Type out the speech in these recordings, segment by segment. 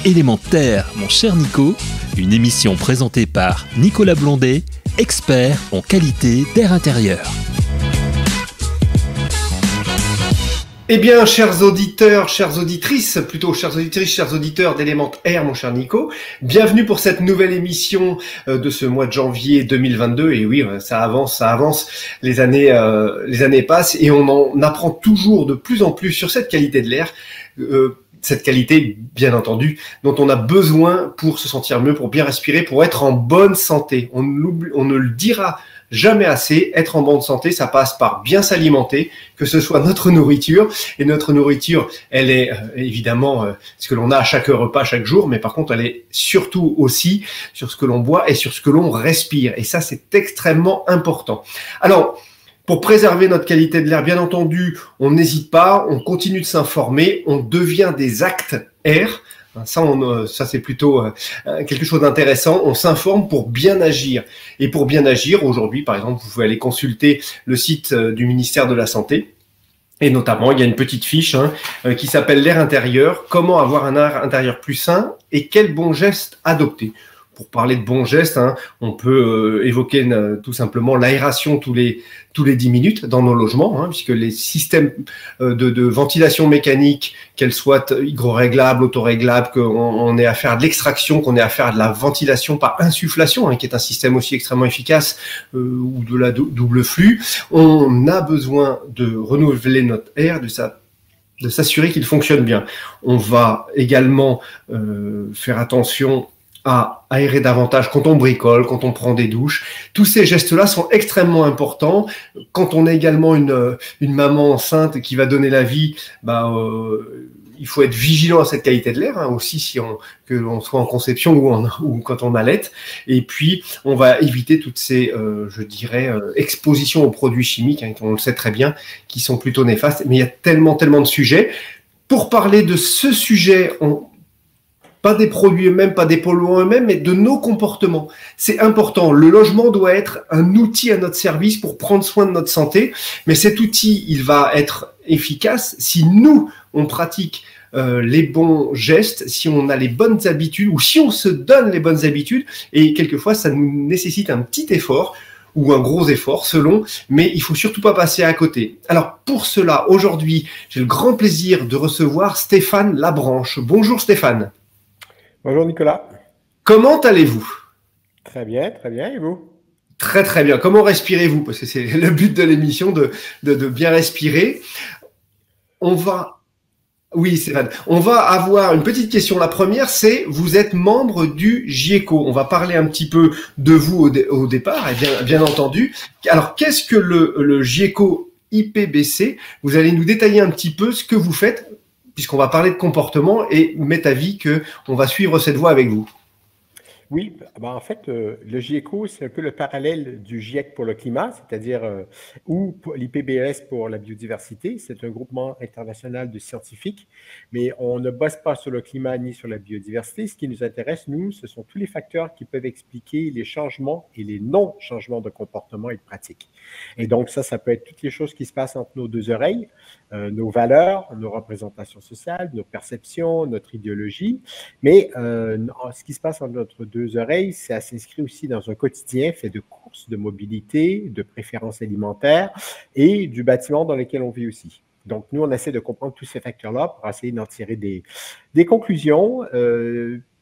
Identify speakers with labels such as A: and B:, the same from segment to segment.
A: Élémentaire, mon cher Nico, une émission présentée par Nicolas Blondet, expert en qualité d'air intérieur.
B: Eh bien, chers auditeurs, chères auditrices, plutôt chères auditrices, chers auditeurs d'Élémentaire, mon cher Nico, bienvenue pour cette nouvelle émission de ce mois de janvier 2022. Et oui, ça avance, les années passent et on en apprend toujours de plus en plus sur cette qualité de l'air. Cette qualité, bien entendu, dont on a besoin pour se sentir mieux, pour bien respirer, pour être en bonne santé. On ne le dira jamais assez, être en bonne santé, ça passe par bien s'alimenter, que ce soit notre nourriture. Et notre nourriture, elle est évidemment ce que l'on a à chaque repas, chaque jour, mais par contre, elle est surtout aussi sur ce que l'on boit et sur ce que l'on respire. Et ça, c'est extrêmement important. Alors, pour préserver notre qualité de l'air, bien entendu, on n'hésite pas, on continue de s'informer, on devient des actes air. Ça c'est plutôt quelque chose d'intéressant. On s'informe pour bien agir. Et pour bien agir, aujourd'hui, par exemple, vous pouvez aller consulter le site du ministère de la Santé. Et notamment, il y a une petite fiche qui s'appelle l'air intérieur. Comment avoir un air intérieur plus sain et quels bons gestes adopter. Pour parler de bons gestes, on peut évoquer tout simplement l'aération tous les 10 minutes dans nos logements, puisque les systèmes de ventilation mécanique, qu'elles soient hygroréglables, autoréglables, qu'on ait à faire de l'extraction, qu'on ait à faire de la ventilation par insufflation, qui est un système aussi extrêmement efficace, ou de la double flux, on a besoin de renouveler notre air, de s'assurer qu'il fonctionne bien. On va également faire attention à aérer davantage quand on bricole, quand on prend des douches. Tous ces gestes-là sont extrêmement importants. Quand on est également une maman enceinte qui va donner la vie, il faut être vigilant à cette qualité de l'air, aussi que l'on soit en conception ou quand on allaite. Et puis, on va éviter toutes ces, expositions aux produits chimiques, on le sait très bien, qui sont plutôt néfastes. Mais il y a tellement de sujets. Pour parler de ce sujet, pas des produits eux-mêmes, pas des polluants eux-mêmes, mais de nos comportements. C'est important. Le logement doit être un outil à notre service pour prendre soin de notre santé. Mais cet outil, il va être efficace si nous, on pratique les bons gestes, si on a les bonnes habitudes ou si on se donne les bonnes habitudes. Et quelquefois, ça nous nécessite un petit effort ou un gros effort selon, mais il faut surtout pas passer à côté. Alors, pour cela, aujourd'hui, j'ai le grand plaisir de recevoir Stéphane Labranche. Bonjour Stéphane.
C: Bonjour Nicolas.
B: Comment allez-vous?
C: Très bien, et vous?
B: Très très bien. Comment respirez-vous? Parce que c'est le but de l'émission de bien respirer. Oui, Stéphane. On va avoir une petite question. La première, c'est vous êtes membre du GIECO. On va parler un petit peu de vous au départ, et bien entendu. Alors, qu'est-ce que le GIECO IPBC? Vous allez nous détailler un petit peu ce que vous faites, puisqu'on va parler de comportement et m'est avis qu'on va suivre cette voie avec vous.
C: Oui, en fait, le GIECO, c'est un peu le parallèle du GIEC pour le climat, c'est-à-dire ou l'IPBES pour la biodiversité. C'est un groupement international de scientifiques, mais on ne bosse pas sur le climat ni sur la biodiversité. Ce qui nous intéresse, nous, ce sont tous les facteurs qui peuvent expliquer les changements et les non-changements de comportement et de pratique. Et donc, ça peut être toutes les choses qui se passent entre nos deux oreilles, nos valeurs, nos représentations sociales, nos perceptions, notre idéologie. Mais ce qui se passe entre notre deux oreilles, ça s'inscrit aussi dans un quotidien fait de courses, de mobilité, de préférences alimentaires et du bâtiment dans lequel on vit aussi. Donc, nous, on essaie de comprendre tous ces facteurs-là pour essayer d'en tirer des conclusions,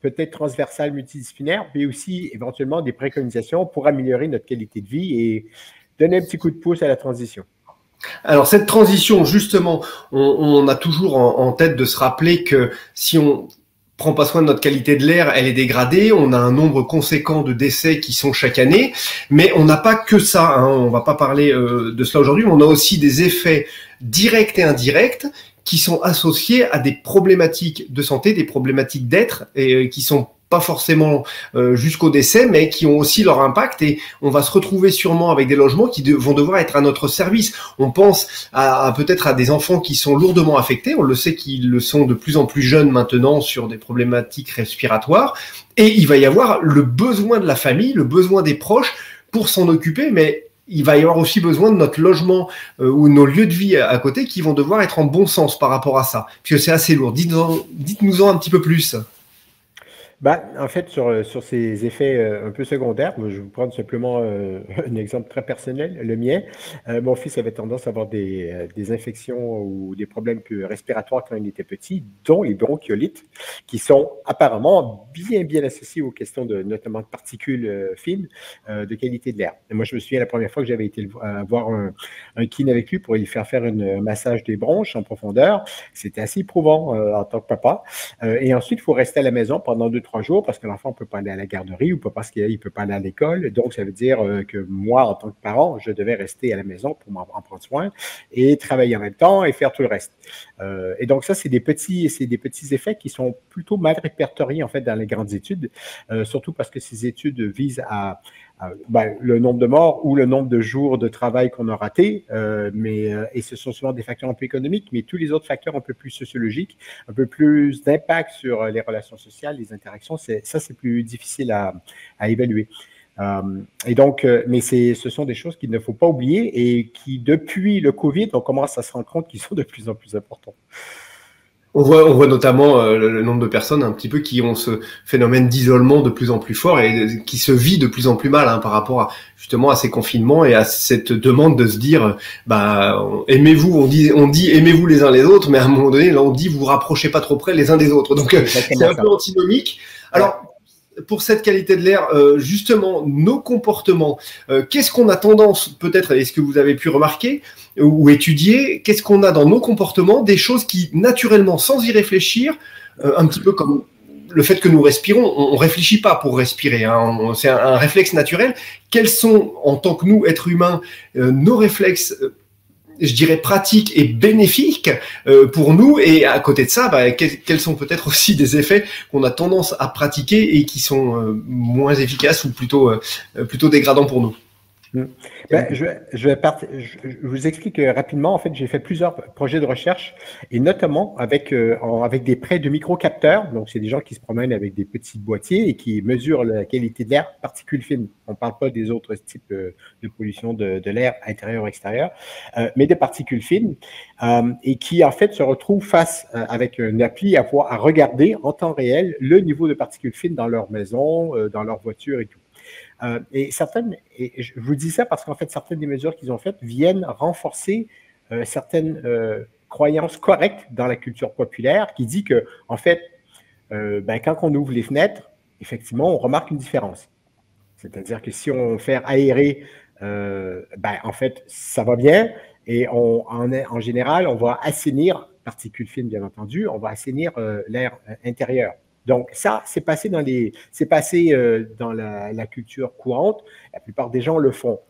C: peut-être transversales, multidisciplinaires, mais aussi éventuellement des préconisations pour améliorer notre qualité de vie et donner un petit coup de pouce à la transition.
B: Alors cette transition, justement, on a toujours en tête de se rappeler que si on prend pas soin de notre qualité de l'air, elle est dégradée, on a un nombre conséquent de décès qui sont chaque année, mais on n'a pas que ça, on va pas parler de cela aujourd'hui, on a aussi des effets directs et indirects qui sont associés à des problématiques de santé, des problématiques d'être, et qui sont pas forcément jusqu'au décès, mais qui ont aussi leur impact, et on va se retrouver sûrement avec des logements qui vont devoir être à notre service. On pense peut-être à des enfants qui sont lourdement affectés, on le sait qu'ils le sont de plus en plus jeunes maintenant sur des problématiques respiratoires, et il va y avoir le besoin de la famille, le besoin des proches pour s'en occuper, mais il va y avoir aussi besoin de notre logement ou nos lieux de vie à côté qui vont devoir être en bon sens par rapport à ça, puisque c'est assez lourd. Dites-nous-en un petit peu plus.
C: En fait, sur ces effets un peu secondaires, moi, je vais vous prendre simplement un exemple très personnel, le mien. Mon fils avait tendance à avoir des infections ou des problèmes respiratoires quand il était petit, dont les bronchiolites, qui sont apparemment bien associés aux questions notamment de particules fines, de qualité de l'air. Et moi, je me souviens la première fois que j'avais été voir un kiné avec lui pour lui faire un massage des bronches en profondeur. C'était assez éprouvant en tant que papa. Et ensuite, il faut rester à la maison pendant 2-3 jours parce que l'enfant ne peut pas aller à la garderie ou pas parce qu'il ne peut pas aller à l'école. Donc, ça veut dire que moi, en tant que parent, je devais rester à la maison pour en prendre soin et travailler en même temps et faire tout le reste. Et donc, ça, c'est des petits effets qui sont plutôt mal répertoriés, en fait, dans les grandes études, surtout parce que ces études visent à le nombre de morts ou le nombre de jours de travail qu'on a raté, et ce sont souvent des facteurs un peu économiques, mais tous les autres facteurs un peu plus sociologiques, un peu plus d'impact sur les relations sociales, les interactions, c'est plus difficile à évaluer. Et donc, mais ce sont des choses qu'il ne faut pas oublier et qui, depuis le COVID, on commence à se rendre compte qu'ils sont de plus en plus importants.
B: On voit notamment le nombre de personnes un petit peu qui ont ce phénomène d'isolement de plus en plus fort et qui se vit de plus en plus mal par rapport justement à ces confinements et à cette demande de se dire aimez-vous, on dit aimez-vous les uns les autres, mais à un moment donné là on dit vous rapprochez pas trop près les uns des autres. Donc c'est un peu antinomique. Alors pour cette qualité de l'air, justement, nos comportements, qu'est-ce qu'on a tendance, peut-être, est-ce que vous avez pu remarquer ou étudier, qu'est-ce qu'on a dans nos comportements, des choses qui, naturellement, sans y réfléchir, un petit peu comme le fait que nous respirons, on réfléchit pas pour respirer, c'est un réflexe naturel. Quels sont, en tant que nous, êtres humains, nos réflexes je dirais pratique et bénéfique pour nous, et à côté de ça, quels sont peut-être aussi des effets qu'on a tendance à pratiquer et qui sont moins efficaces ou plutôt dégradants pour nous.
C: Je vous explique rapidement. En fait, j'ai fait plusieurs projets de recherche et notamment avec des prêts de microcapteurs. Donc, c'est des gens qui se promènent avec des petits boîtiers et qui mesurent la qualité de l'air, particules fines. On ne parle pas des autres types de pollution de l'air intérieur ou extérieur, mais des particules fines et qui, en fait, se retrouvent face avec une appli à regarder en temps réel le niveau de particules fines dans leur maison, dans leur voiture et tout. Et je vous dis ça parce qu'en fait, certaines des mesures qu'ils ont faites viennent renforcer certaines croyances correctes dans la culture populaire qui dit que, en fait, quand on ouvre les fenêtres, effectivement, on remarque une différence. C'est-à-dire que si on fait aérer, en fait, ça va bien et en général, on va assainir, particules fines bien entendu, on va assainir l'air intérieur. Donc, ça, c'est passé dans la culture courante. La plupart des gens le font.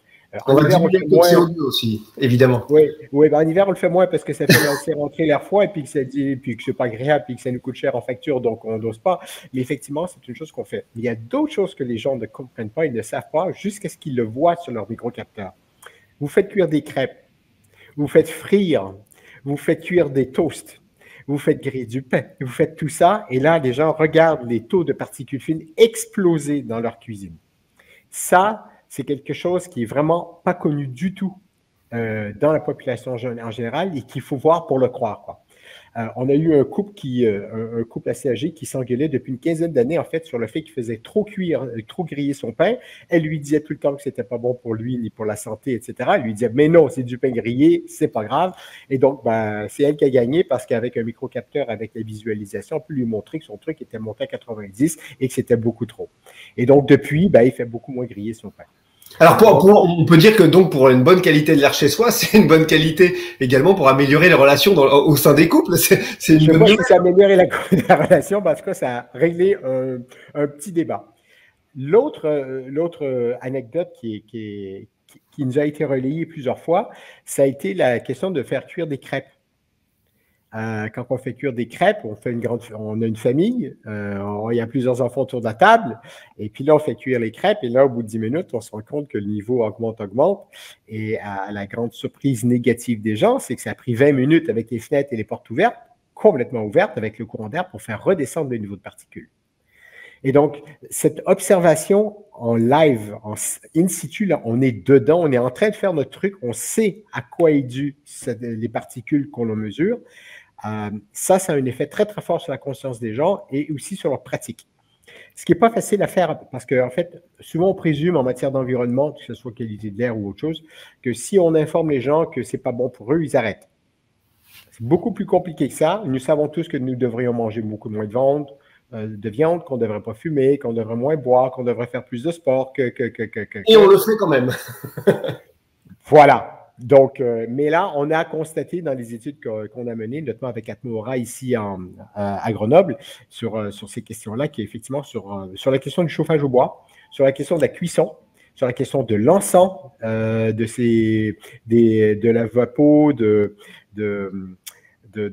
B: On va diminuer le CO2 aussi, évidemment.
C: Oui, en hiver, on le fait moins parce que ça fait rentrer l'air froid et puis que c'est pas agréable et que ça nous coûte cher en facture, donc on n'ose pas. Mais effectivement, c'est une chose qu'on fait. Mais il y a d'autres choses que les gens ne comprennent pas, ils ne savent pas jusqu'à ce qu'ils le voient sur leur microcapteur. Vous faites cuire des crêpes, vous faites frire, vous faites cuire des toasts. Vous faites griller du pain, vous faites tout ça, et là, les gens regardent les taux de particules fines exploser dans leur cuisine. Ça, c'est quelque chose qui est vraiment pas connu du tout dans la population en général et qu'il faut voir pour le croire, quoi. On a eu un couple assez âgé qui s'engueulait depuis une quinzaine d'années, en fait, sur le fait qu'il faisait trop griller son pain. Elle lui disait tout le temps que c'était pas bon pour lui, ni pour la santé, etc. Elle lui disait, mais non, c'est du pain grillé, c'est pas grave. Et donc, c'est elle qui a gagné parce qu'avec un microcapteur, avec la visualisation, on peut lui montrer que son truc était monté à 90 et que c'était beaucoup trop. Et donc, depuis, il fait beaucoup moins griller son pain.
B: Alors, on peut dire que donc pour une bonne qualité de l'air chez soi, c'est une bonne qualité également pour améliorer les relations au sein des couples.
C: Je pense que ça a amélioré la relation, parce que ça a réglé un petit débat. L'autre anecdote qui nous a été relayée plusieurs fois, ça a été la question de faire cuire des crêpes. Quand on fait cuire des crêpes, on a une famille, il y a plusieurs enfants autour de la table, et puis là, on fait cuire les crêpes, et là, au bout de 10 minutes, on se rend compte que le niveau augmente, et à la grande surprise négative des gens, c'est que ça a pris 20 minutes avec les fenêtres et les portes ouvertes, complètement ouvertes, avec le courant d'air pour faire redescendre le niveau de particules. Et donc, cette observation en live, in situ, là, on est dedans, on est en train de faire notre truc, on sait à quoi est dû les particules qu'on mesure. Ça a un effet très, très fort sur la conscience des gens et aussi sur leur pratique. Ce qui n'est pas facile à faire parce qu'en fait, souvent on présume en matière d'environnement, que ce soit qualité de l'air ou autre chose, que si on informe les gens que ce n'est pas bon pour eux, ils arrêtent. C'est beaucoup plus compliqué que ça. Nous savons tous que nous devrions manger beaucoup moins de viande, qu'on ne devrait pas fumer, qu'on devrait moins boire, qu'on devrait faire plus de sport.
B: Et on le fait quand même.
C: Voilà. Donc, mais là, on a constaté dans les études qu'on a menées, notamment avec Atmora ici à Grenoble, sur ces questions-là, qui est effectivement sur la question du chauffage au bois, sur la question de la cuisson, sur la question de l'encens, de la vapeau, de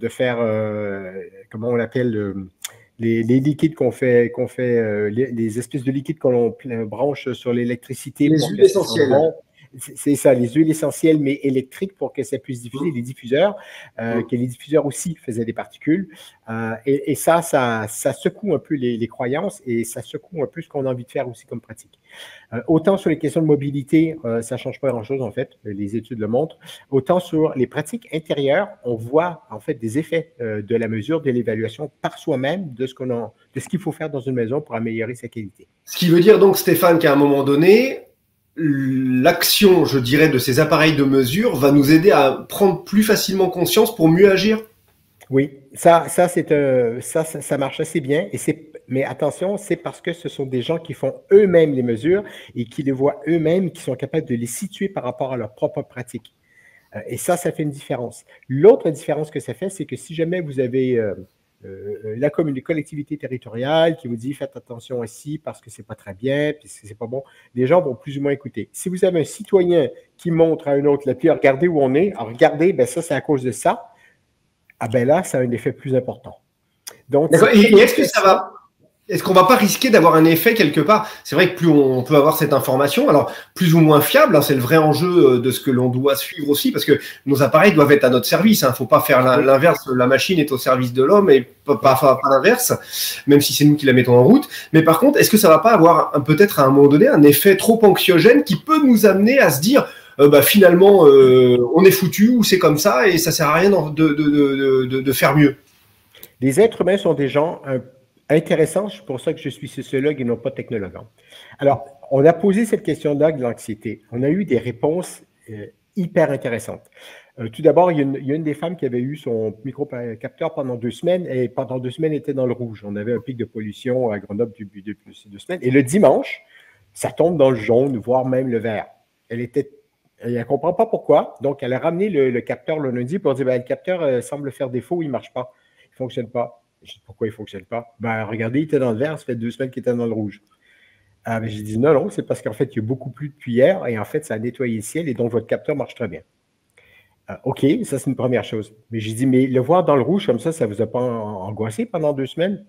C: faire, comment on l'appelle, les liquides qu'on fait les espèces de liquides qu'on branche sur l'électricité.
B: Les huiles essentielles.
C: C'est ça, les huiles essentielles, mais électriques pour que ça puisse diffuser, les diffuseurs, que les diffuseurs aussi faisaient des particules. Et ça secoue un peu les croyances et ça secoue un peu ce qu'on a envie de faire aussi comme pratique. Autant sur les questions de mobilité, ça ne change pas grand-chose en fait, les études le montrent. Autant sur les pratiques intérieures, on voit en fait des effets de la mesure, de l'évaluation par soi-même de ce qu'il faut faire dans une maison pour améliorer sa qualité.
B: Ce qui veut dire donc, Stéphane, qu'à un moment donné, l'action, je dirais, de ces appareils de mesure va nous aider à prendre plus facilement conscience pour mieux agir?
C: Oui, ça marche assez bien. Mais attention, c'est parce que ce sont des gens qui font eux-mêmes les mesures et qui les voient eux-mêmes, qui sont capables de les situer par rapport à leur propre pratique. Et ça fait une différence. L'autre différence que ça fait, c'est que si jamais vous avez la collectivité territoriale qui vous dit faites attention ici parce que c'est pas très bien, puis c'est pas bon, les gens vont plus ou moins écouter. Si vous avez un citoyen qui montre à un autre, puis regardez où on est, alors regardez, ben ça c'est à cause de ça, ah ben là, ça a un effet plus important. Donc,
B: et est-ce qu'on va pas risquer d'avoir un effet quelque part? C'est vrai que plus on peut avoir cette information, alors plus ou moins fiable, hein, c'est le vrai enjeu de ce que l'on doit suivre aussi, parce que nos appareils doivent être à notre service. Hein, faut pas faire l'inverse. La machine est au service de l'homme et pas l'inverse, même si c'est nous qui la mettons en route. Mais par contre, est-ce que ça va pas avoir peut-être à un moment donné un effet trop anxiogène qui peut nous amener à se dire finalement on est foutu ou c'est comme ça et ça sert à rien de faire mieux?
C: Les êtres humains sont des gens intéressants, c'est pour ça que je suis sociologue et non pas technologue. Alors, on a posé cette question-là de l'anxiété. On a eu des réponses hyper intéressantes. Tout d'abord, il y a une des femmes qui avait eu son micro-capteur pendant 2 semaines et pendant 2 semaines était dans le rouge. On avait un pic de pollution à Grenoble depuis 2 semaines. Et le dimanche, ça tombe dans le jaune, voire même le vert. Elle ne comprend pas pourquoi. Donc, elle a ramené le capteur le lundi pour dire le capteur semble faire défaut, il ne marche pas. Il ne fonctionne pas. Je dis pourquoi il ne fonctionne pas? Regardez, il était dans le vert, ça fait 2 semaines qu'il était dans le rouge. J'ai dit non, c'est parce qu'en fait, il y a beaucoup plus de cuillères et en fait, ça a nettoyé le ciel et donc votre capteur marche très bien. OK, ça c'est une première chose. Mais j'ai dit, mais le voir dans le rouge comme ça ne vous a pas angoissé pendant 2 semaines?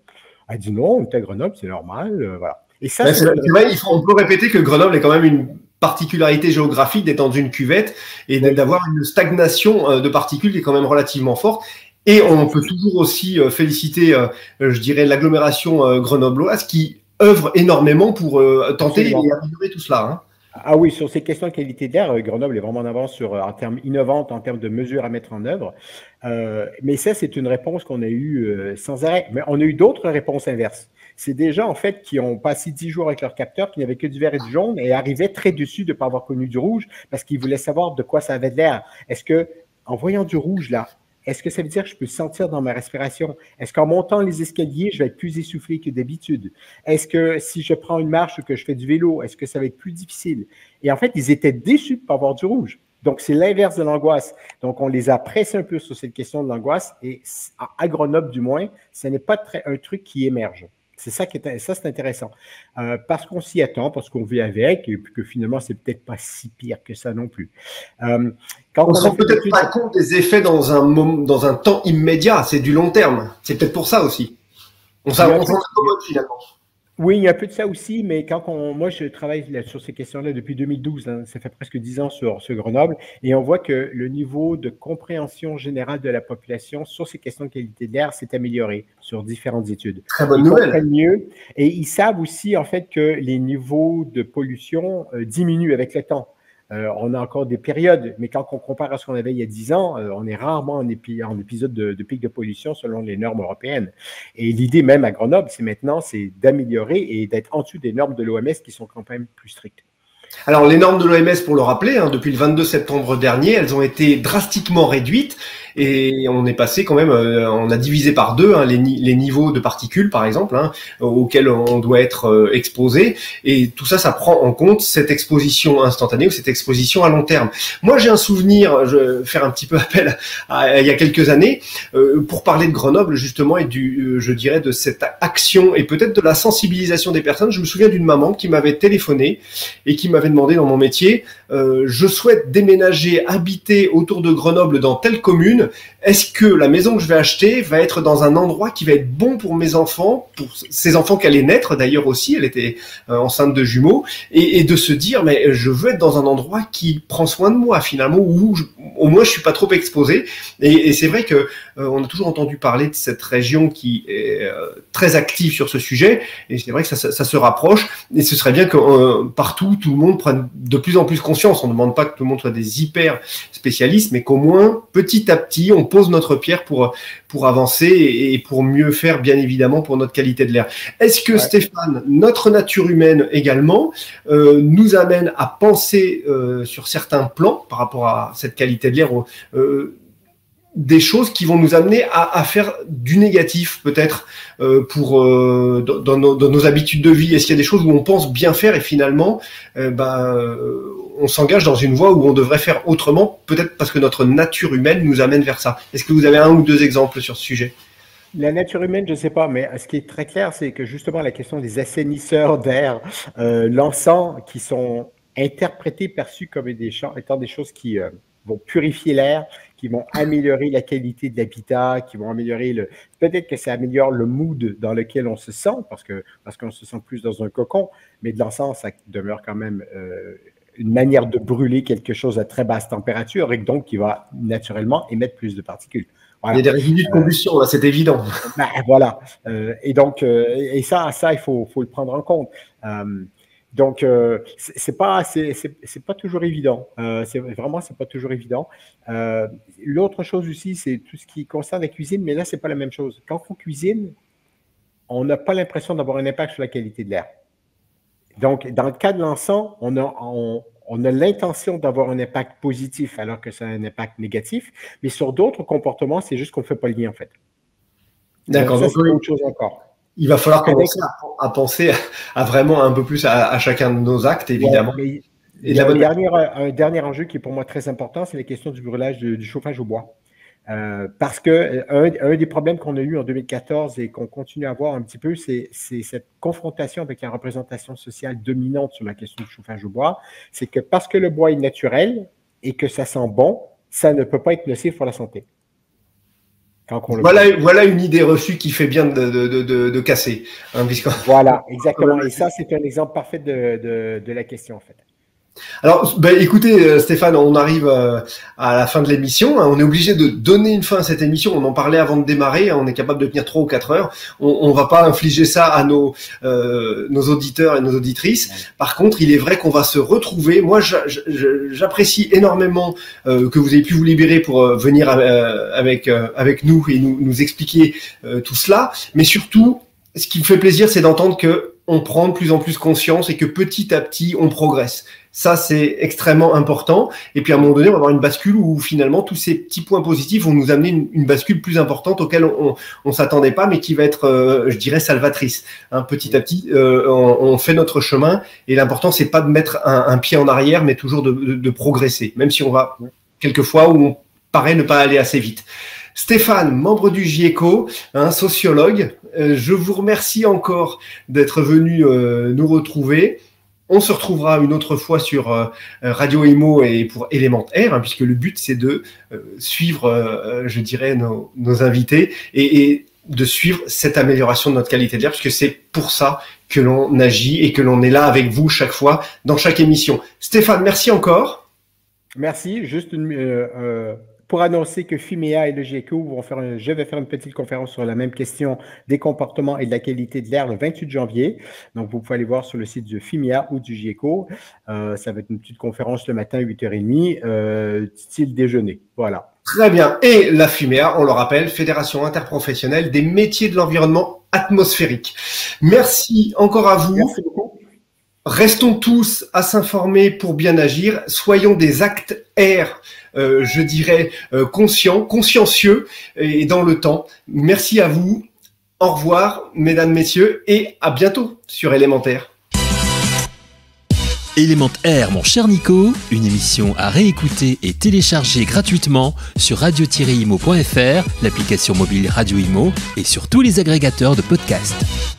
C: Elle dit non, on était à Grenoble, c'est normal. Voilà. Et ça,
B: c'est vrai, on peut répéter que Grenoble est quand même une particularité géographique d'être dans une cuvette et d'avoir une stagnation de particules qui est quand même relativement forte. Et on peut toujours aussi féliciter, je dirais, l'agglomération grenobloise qui œuvre énormément pour tenter et améliorer tout cela. Hein.
C: Ah oui, sur ces questions de qualité d'air, Grenoble est vraiment en avance en termes innovantes, en termes de mesures à mettre en œuvre. Mais ça, c'est une réponse qu'on a eue sans arrêt. Mais on a eu d'autres réponses inverses. C'est des gens, en fait, qui ont passé 10 jours avec leur capteur, qui n'avaient que du vert et du jaune et arrivaient très déçus de ne pas avoir connu du rouge parce qu'ils voulaient savoir de quoi ça avait de l'air. Est-ce que, en voyant du rouge, là, est-ce que ça veut dire que je peux sentir dans ma respiration? Est-ce qu'en montant les escaliers, je vais être plus essoufflé que d'habitude? Est-ce que si je prends une marche ou que je fais du vélo, est-ce que ça va être plus difficile? Et en fait, ils étaient déçus de ne pas avoir du rouge. Donc, c'est l'inverse de l'angoisse. Donc, on les a pressés un peu sur cette question de l'angoisse et à Grenoble, du moins, ce n'est pas un truc qui émerge. C'est ça c'est intéressant. Parce qu'on s'y attend, parce qu'on vit avec, et puis que finalement, c'est peut-être pas si pire que ça non plus.
B: On ne se rend peut-être pas compte des effets dans un temps immédiat, c'est du long terme. C'est peut-être pour ça aussi. On s'en accommode finalement.
C: Oui, il y a un peu de ça aussi, mais moi, je travaille sur ces questions-là depuis 2012, hein, ça fait presque 10 ans sur Grenoble, et on voit que le niveau de compréhension générale de la population sur ces questions de qualité de l'air s'est amélioré sur différentes études.
B: Très bonne nouvelle.
C: Ils comprennent mieux, et ils savent aussi, en fait, que les niveaux de pollution diminuent avec le temps. On a encore des périodes, mais quand on compare à ce qu'on avait il y a 10 ans, on est rarement en épisode de pic de pollution selon les normes européennes. Et l'idée même à Grenoble, c'est d'améliorer et d'être en dessous des normes de l'OMS qui sont quand même plus strictes.
B: Alors, les normes de l'OMS, pour le rappeler, hein, depuis le 22 septembre dernier, elles ont été drastiquement réduites et on est passé quand même, on a divisé par deux hein, les niveaux de particules, par exemple, hein, auxquels on doit être exposé. Et tout ça, ça prend en compte cette exposition instantanée ou cette exposition à long terme. Moi, j'ai un souvenir, je vais faire un petit peu appel à il y a quelques années, pour parler de Grenoble, justement, et je dirais, de cette action et peut-être de la sensibilisation des personnes. Je me souviens d'une maman qui m'avait téléphoné et qui m'avait demandé dans mon métier, je souhaite déménager, habiter autour de Grenoble dans telle commune. Est-ce que la maison que je vais acheter va être dans un endroit qui va être bon pour mes enfants, pour ces enfants qui allaient naître d'ailleurs aussi, elle était enceinte de jumeaux, et de se dire mais je veux être dans un endroit qui prend soin de moi finalement, où au moins je suis pas trop exposé. Et c'est vrai que on a toujours entendu parler de cette région qui est très active sur ce sujet, et c'est vrai que ça se rapproche, et ce serait bien que partout tout le monde prenne de plus en plus conscience. On ne demande pas que tout le monde soit des hyper spécialistes, mais qu'au moins petit à petit on pose notre pierre pour avancer et pour mieux faire bien évidemment pour notre qualité de l'air. Est-ce que Stéphane, notre nature humaine également nous amène à penser sur certains plans par rapport à cette qualité de l'air, des choses qui vont nous amener à faire du négatif peut-être dans nos habitudes de vie? Est-ce qu'il y a des choses où on pense bien faire et finalement on s'engage dans une voie où on devrait faire autrement, peut-être parce que notre nature humaine nous amène vers ça? Est-ce que vous avez un ou deux exemples sur ce sujet?
C: La nature humaine, je ne sais pas, mais ce qui est très clair, c'est que justement la question des assainisseurs d'air, l'encens, qui sont interprétés, perçus comme étant des choses qui vont purifier l'air, qui vont améliorer la qualité de l'habitat, qui vont améliorer peut-être que ça améliore le mood dans lequel on se sent, parce qu'on se sent plus dans un cocon, mais de l'encens, ça demeure quand même une manière de brûler quelque chose à très basse température et donc qui va naturellement émettre plus de particules.
B: Voilà. Il y a des résidus de combustion, là, c'est évident.
C: Voilà. Et donc, ça, il faut le prendre en compte. Donc, c'est pas toujours évident. C'est pas toujours évident. L'autre chose aussi, c'est tout ce qui concerne la cuisine, mais là, c'est pas la même chose. Quand on cuisine, on n'a pas l'impression d'avoir un impact sur la qualité de l'air. Donc, dans le cas de l'encens, on a l'intention d'avoir un impact positif alors que ça a un impact négatif, mais sur d'autres comportements, c'est juste qu'on ne fait pas le lien, en fait.
B: D'accord.
C: Donc, ça, c'est autre chose encore.
B: Il va falloir commencer à penser à vraiment un peu plus à chacun de nos actes, évidemment.
C: Ouais, il y a un dernier enjeu qui est pour moi très important, c'est la question du brûlage du chauffage au bois. Parce que un des problèmes qu'on a eu en 2014 et qu'on continue à avoir un petit peu, c'est cette confrontation avec la représentation sociale dominante sur la question du chauffage au bois. C'est que parce que le bois est naturel et que ça sent bon, ça ne peut pas être nocif pour la santé.
B: Voilà une idée reçue qui fait bien de casser. Hein,
C: voilà, exactement. Et ça, c'est un exemple parfait de la question, en fait.
B: Alors, écoutez, Stéphane, on arrive à la fin de l'émission. On est obligé de donner une fin à cette émission. On en parlait avant de démarrer. On est capable de tenir 3 ou 4 heures. On va pas infliger ça à nos auditeurs et nos auditrices. Par contre, il est vrai qu'on va se retrouver. Moi, j'apprécie énormément que vous ayez pu vous libérer pour venir avec nous et nous expliquer tout cela. Mais surtout, ce qui me fait plaisir, c'est d'entendre que on prend de plus en plus conscience et que petit à petit, on progresse. Ça, c'est extrêmement important. Et puis, à un moment donné, on va avoir une bascule où finalement, tous ces petits points positifs vont nous amener une bascule plus importante auquel on s'attendait pas, mais qui va être, je dirais, salvatrice. Hein, petit à petit, on fait notre chemin. Et l'important, c'est pas de mettre un pied en arrière, mais toujours de progresser, même si on va quelquefois où on paraît ne pas aller assez vite. Stéphane, membre du GIECO, sociologue, je vous remercie encore d'être venu nous retrouver. On se retrouvera une autre fois sur Radio Imo et pour Element Air, puisque le but c'est de suivre, je dirais, nos invités et de suivre cette amélioration de notre qualité de l'air, puisque c'est pour ça que l'on agit et que l'on est là avec vous chaque fois, dans chaque émission. Stéphane, merci encore.
C: Merci. Juste pour annoncer que FIMEA et le GIECO je vais faire une petite conférence sur la même question des comportements et de la qualité de l'air le 28 janvier. Donc, vous pouvez aller voir sur le site du FIMEA ou du GIECO. Ça va être une petite conférence le matin, 8h30, style déjeuner. Voilà.
B: Très bien. Et la FIMEA, on le rappelle, Fédération interprofessionnelle des métiers de l'environnement atmosphérique. Merci encore à vous.
C: Merci beaucoup.
B: Restons tous à s'informer pour bien agir. Soyons des actes R, je dirais, consciencieux et dans le temps. Merci à vous. Au revoir, mesdames, messieurs, et à bientôt sur Élémentaire.
A: Élémentaire, mon cher Nico, une émission à réécouter et télécharger gratuitement sur radio-imo.fr, l'application mobile Radio Imo et sur tous les agrégateurs de podcasts.